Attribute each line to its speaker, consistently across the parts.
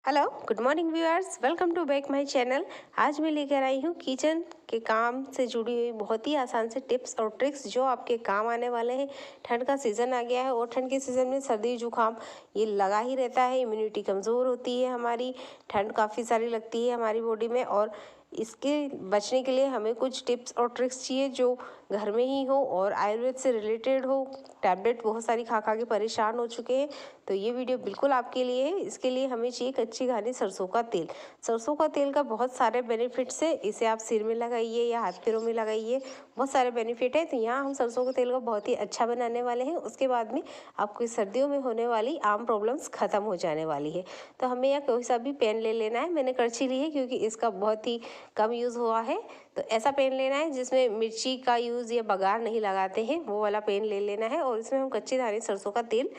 Speaker 1: Hello, good morning viewers, welcome to back my channel. आज मैं लेकर आई हूँ किचन के काम से जुड़ी हुई बहुत ही आसान से टिप्स और ट्रिक्स जो आपके काम आने वाले हैं। ठंड का सीज़न आ गया है और ठंड के सीज़न में सर्दी जुकाम ये लगा ही रहता है। इम्यूनिटी कमज़ोर होती है हमारी, ठंड काफ़ी सारी लगती है हमारी बॉडी में और इसके बचने के लिए हमें कुछ टिप्स और ट्रिक्स चाहिए जो घर में ही हो और आयुर्वेद से रिलेटेड हो। टैबलेट बहुत सारी खा खा के परेशान हो चुके हैं, तो ये वीडियो बिल्कुल आपके लिए है। इसके लिए हमें चाहिए कच्ची घानी सरसों का तेल। सरसों का तेल का बहुत सारे बेनिफिट्स है। इसे आप सिर में लगाइए या हाथ पैरों में लगाइए, बहुत सारे बेनिफिट है। तो यहाँ हम सरसों के तेल का बहुत ही अच्छा बनाने वाले हैं। उसके बाद में आपको सर्दियों में होने वाली आम प्रॉब्लम्स खत्म हो जाने वाली है। तो हमें यहाँ कोई सा भी पेन ले लेना है। मैंने करछी ली है क्योंकि इसका बहुत ही कम यूज़ हुआ है। तो ऐसा पेन लेना है जिसमें मिर्ची का यूज़ या बघार नहीं लगाते हैं, वो वाला पेन ले लेना है और इसमें हम कच्ची धानी सरसों का तेल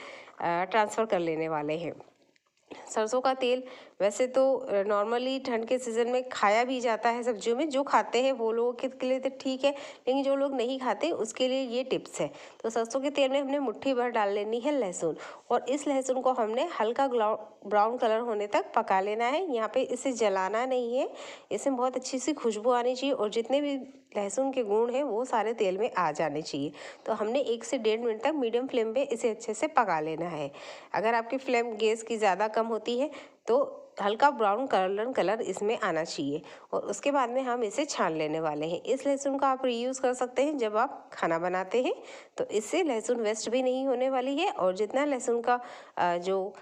Speaker 1: ट्रांसफ़र कर लेने वाले हैं। सरसों का तेल वैसे तो नॉर्मली ठंड के सीज़न में खाया भी जाता है सब्जियों में। जो खाते हैं वो लोगों के लिए तो ठीक है, लेकिन जो लोग नहीं खाते उसके लिए ये टिप्स है। तो सरसों के तेल में हमने मुट्ठी भर डाल लेनी है लहसुन, और इस लहसुन को हमने हल्का ब्राउन कलर होने तक पका लेना है। यहाँ पे इसे जलाना नहीं है, इसमें बहुत अच्छी सी खुशबू आनी चाहिए और जितने भी लहसुन के गुण हैं वो सारे तेल में आ जाने चाहिए। तो हमने 1 से 1.5 मिनट तक मीडियम फ्लेम पे इसे अच्छे से पका लेना है। अगर आपकी फ्लेम गैस की ज़्यादा कम होती है तो हल्का ब्राउन कलर इसमें आना चाहिए और उसके बाद में हम इसे छान लेने वाले हैं। इस लहसुन का आप रीयूज़ कर सकते हैं जब आप खाना बनाते हैं, तो इससे लहसुन वेस्ट भी नहीं होने वाली है और जितना लहसुन का जो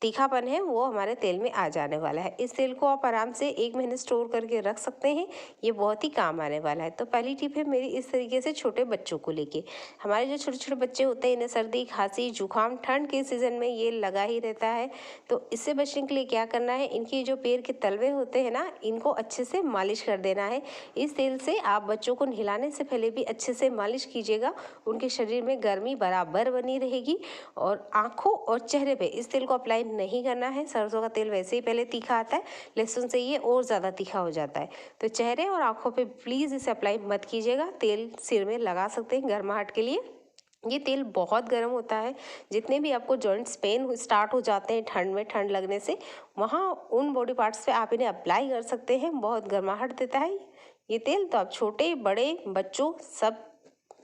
Speaker 1: तीखापन है वो हमारे तेल में आ जाने वाला है। इस तेल को आप आराम से 1 महीने स्टोर करके रख सकते हैं, ये बहुत ही काम आने वाला है। तो पहली टिप है मेरी इस तरीके से छोटे बच्चों को लेके। हमारे जो छोटे छोटे बच्चे होते हैं इन्हें सर्दी खांसी जुकाम ठंड के सीज़न में ये लगा ही रहता है। तो इससे बचने के लिए क्या करना है, इनके जो पैर के तलवे होते हैं ना, इनको अच्छे से मालिश कर देना है। इस तेल से आप बच्चों को नहलाने से पहले भी अच्छे से मालिश कीजिएगा, उनके शरीर में गर्मी बराबर बनी रहेगी। और आँखों और चेहरे पे इस तेल को अप्लाई नहीं करना है। सरसों का तेल वैसे ही पहले तीखा आता है, लहसुन से ये और ज़्यादा तीखा हो जाता है। तो चेहरे और आँखों पे प्लीज़ इसे अप्लाई मत कीजिएगा। तेल सिर में लगा सकते हैं गर्माहट के लिए। ये तेल बहुत गर्म होता है। जितने भी आपको जॉइंट्स पेन स्टार्ट हो जाते हैं ठंड में, ठंड लगने से, वहाँ उन बॉडी पार्ट्स पे आप इन्हें अप्लाई कर सकते हैं। बहुत गर्माहट देता है ये तेल। तो आप छोटे बड़े बच्चों सब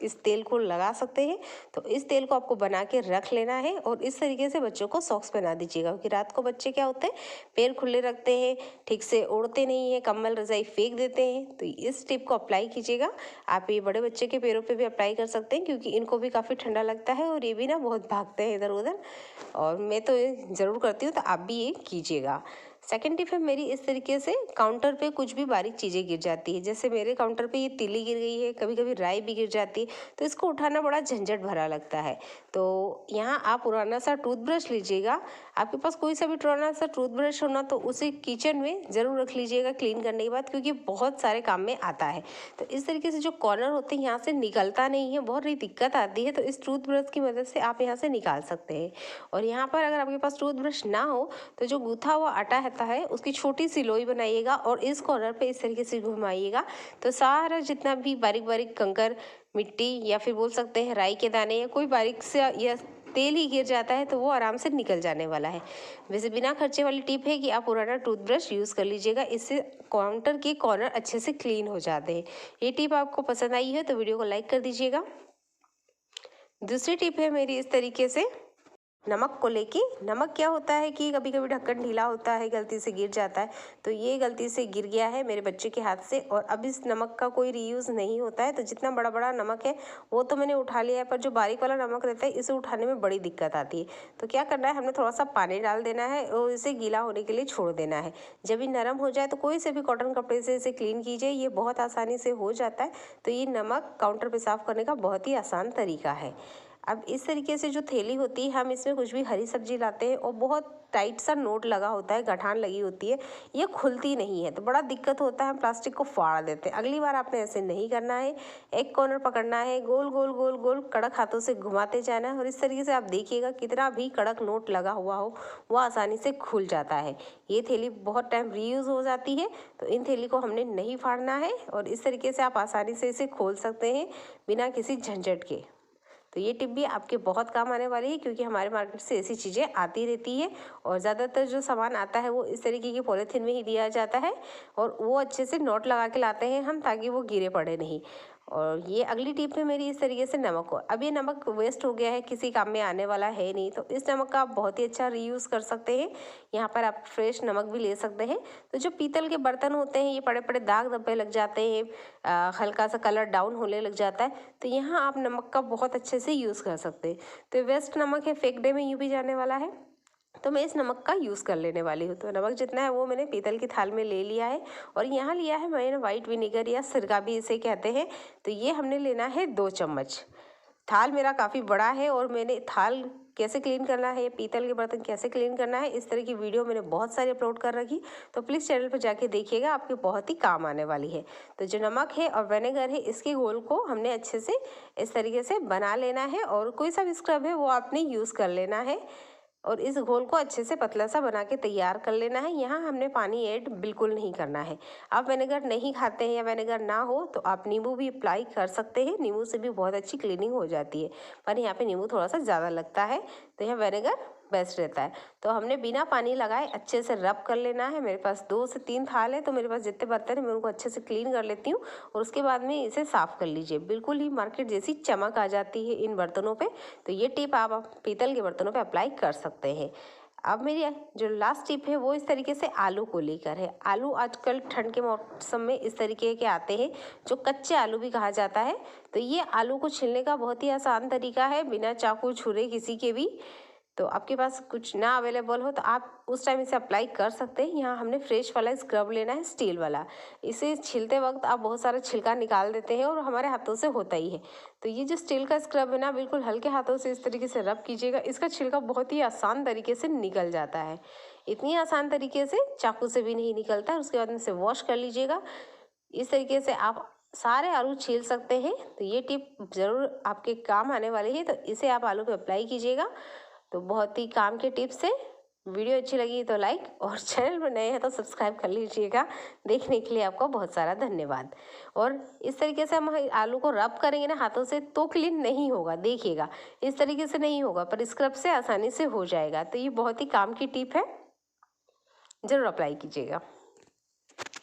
Speaker 1: इस तेल को लगा सकते हैं। तो इस तेल को आपको बना के रख लेना है और इस तरीके से बच्चों को सॉक्स पहना दीजिएगा, क्योंकि रात को बच्चे क्या होते हैं, पैर खुले रखते हैं, ठीक से ओढ़ते नहीं हैं, कंबल रजाई फेंक देते हैं। तो इस टिप को अप्लाई कीजिएगा। आप ये बड़े बच्चे के पैरों पे भी अप्लाई कर सकते हैं क्योंकि इनको भी काफ़ी ठंडा लगता है और ये भी ना बहुत भागते हैं इधर उधर, और मैं तो ये ज़रूर करती हूँ, तो आप भी ये कीजिएगा। सेकेंड टिप है मेरी इस तरीके से काउंटर पे कुछ भी बारीक चीज़ें गिर जाती है, जैसे मेरे काउंटर पे ये तीली गिर गई है, कभी कभी राई भी गिर जाती है, तो इसको उठाना बड़ा झंझट भरा लगता है। तो यहाँ आप पुराना सा टूथब्रश लीजिएगा। आपके पास कोई सा भी पुराना सा टूथब्रश होना तो उसे किचन में ज़रूर रख लीजिएगा क्लीन करने के बाद, क्योंकि बहुत सारे काम में आता है। तो इस तरीके से जो कॉर्नर होते हैं यहाँ से निकलता नहीं है, बहुत ही दिक्कत आती है, तो इस टूथब्रश की मदद से आप यहाँ से निकाल सकते हैं। और यहाँ पर अगर आपके पास टूथब्रश ना हो तो जो गूथा हुआ आटा रहता है उसकी छोटी सी लोई बनाइएगा और इस कॉर्नर पे इस तरीके से घुमाइएगा, तो सारा जितना भी बारीक बारीक कंकर मिट्टी या फिर बोल सकते हैं राई के दाने या कोई बारीक से या तेल ही गिर जाता है तो वो आराम से निकल जाने वाला है। वैसे बिना खर्चे वाली टिप है कि आप पुराना टूथब्रश यूज़ कर लीजिएगा, इससे काउंटर के कॉर्नर अच्छे से क्लीन हो जाते हैं। ये टिप आपको पसंद आई है तो वीडियो को लाइक कर दीजिएगा। दूसरी टिप है मेरी इस तरीके से नमक को लेके। नमक क्या होता है कि कभी कभी ढक्कन ढीला होता है, गलती से गिर जाता है, तो ये गलती से गिर गया है मेरे बच्चे के हाथ से और अब इस नमक का कोई रीयूज़ नहीं होता है। तो जितना बड़ा बड़ा नमक है वो तो मैंने उठा लिया है, पर जो बारीक वाला नमक रहता है इसे उठाने में बड़ी दिक्कत आती है। तो क्या करना है, हमने थोड़ा सा पानी डाल देना है और इसे गीला होने के लिए छोड़ देना है। जब ये नरम हो जाए तो कोई से भी कॉटन कपड़े से इसे क्लीन कीजिए, ये बहुत आसानी से हो जाता है। तो ये नमक काउंटर पे साफ़ करने का बहुत ही आसान तरीका है। अब इस तरीके से जो थैली होती है, हम इसमें कुछ भी हरी सब्जी लाते हैं और बहुत टाइट सा नोट लगा होता है, गठान लगी होती है, ये खुलती नहीं है, तो बड़ा दिक्कत होता है, हम प्लास्टिक को फाड़ देते हैं। अगली बार आपने ऐसे नहीं करना है। एक कॉर्नर पकड़ना है, गोल गोल गोल गोल कड़क हाथों से घुमाते जाना है और इस तरीके से आप देखिएगा कितना भी कड़क नोट लगा हुआ हो वो आसानी से खुल जाता है। ये थैली बहुत टाइम रीयूज़ हो जाती है, तो इन थैली को हमने नहीं फाड़ना है और इस तरीके से आप आसानी से इसे खोल सकते हैं बिना किसी झंझट के। तो ये टिप भी आपके बहुत काम आने वाली है, क्योंकि हमारे मार्केट से ऐसी चीज़ें आती रहती है और ज़्यादातर जो सामान आता है वो इस तरीके की पॉलीथीन में ही दिया जाता है और वो अच्छे से नोट लगा के लाते हैं हम, ताकि वो गिरे पड़े नहीं। और ये अगली टिप है मेरी इस तरीके से नमक को। अब ये नमक वेस्ट हो गया है, किसी काम में आने वाला है नहीं, तो इस नमक का आप बहुत ही अच्छा रीयूज़ कर सकते हैं। यहाँ पर आप फ्रेश नमक भी ले सकते हैं। तो जो पीतल के बर्तन होते हैं, ये बड़े बड़े दाग धब्बे लग जाते हैं, हल्का सा कलर डाउन होने लग जाता है, तो यहाँ आप नमक का बहुत अच्छे से यूज़ कर सकते हैं। तो वेस्ट नमक है, फेंकने में यूँ भी जाने वाला है, तो मैं इस नमक का यूज़ कर लेने वाली हूँ। तो नमक जितना है वो मैंने पीतल की थाल में ले लिया है और यहाँ लिया है मैंने वाइट विनेगर या सिरका भी इसे कहते हैं। तो ये हमने लेना है 2 चम्मच। थाल मेरा काफ़ी बड़ा है और मैंने थाल कैसे क्लीन करना है, पीतल के बर्तन कैसे क्लीन करना है, इस तरह की वीडियो मैंने बहुत सारी अपलोड कर रखी, तो प्लीज़ चैनल पर जाके देखिएगा, आपके बहुत ही काम आने वाली है। तो जो नमक है और विनेगर है, इसके घोल को हमने अच्छे से इस तरीके से बना लेना है और कोई सा भी स्क्रब है वो आपने यूज़ कर लेना है और इस घोल को अच्छे से पतला सा बना के तैयार कर लेना है। यहाँ हमने पानी ऐड बिल्कुल नहीं करना है। आप विनेगर नहीं खाते हैं या विनेगर ना हो तो आप नींबू भी अप्लाई कर सकते हैं, नींबू से भी बहुत अच्छी क्लीनिंग हो जाती है, पर यहाँ पे नींबू थोड़ा सा ज़्यादा लगता है, तो यहाँ विनेगर बेस्ट रहता है। तो हमने बिना पानी लगाए अच्छे से रब कर लेना है। मेरे पास 2 से 3 थाल है, तो मेरे पास जितने बर्तन है मैं उनको अच्छे से क्लीन कर लेती हूँ और उसके बाद में इसे साफ़ कर लीजिए। बिल्कुल ही मार्केट जैसी चमक आ जाती है इन बर्तनों पे। तो ये टिप आप पीतल के बर्तनों पे अप्लाई कर सकते हैं। अब मेरी जो लास्ट टिप है वो इस तरीके से आलू को लेकर है। आलू आजकल ठंड के मौसम में इस तरीके के आते हैं, जो कच्चे आलू भी कहा जाता है। तो ये आलू को छीलने का बहुत ही आसान तरीका है, बिना चाकू छुरे किसी के भी। तो आपके पास कुछ ना अवेलेबल हो तो आप उस टाइम इसे अप्लाई कर सकते हैं। यहाँ हमने फ्रेश वाला स्क्रब लेना है, स्टील वाला। इसे छीलते वक्त आप बहुत सारा छिलका निकाल देते हैं और हमारे हाथों से होता ही है। तो ये जो स्टील का स्क्रब है ना, बिल्कुल हल्के हाथों से इस तरीके से रब कीजिएगा, इसका छिलका बहुत ही आसान तरीके से निकल जाता है। इतनी आसान तरीके से चाकू से भी नहीं निकलता है। उसके बाद में इसे वॉश कर लीजिएगा। इस तरीके से आप सारे आलू छील सकते हैं। तो ये टिप ज़रूर आपके काम आने वाली है, तो इसे आप आलू पे अप्लाई कीजिएगा। तो बहुत ही काम के टिप्स है। वीडियो अच्छी लगी तो लाइक और चैनल पर नए हैं तो सब्सक्राइब कर लीजिएगा। देखने के लिए आपका बहुत सारा धन्यवाद। और इस तरीके से हम आलू को रब करेंगे ना हाथों से तो क्लीन नहीं होगा, देखिएगा इस तरीके से नहीं होगा, पर स्क्रब से आसानी से हो जाएगा। तो ये बहुत ही काम की टिप है, ज़रूर अप्लाई कीजिएगा।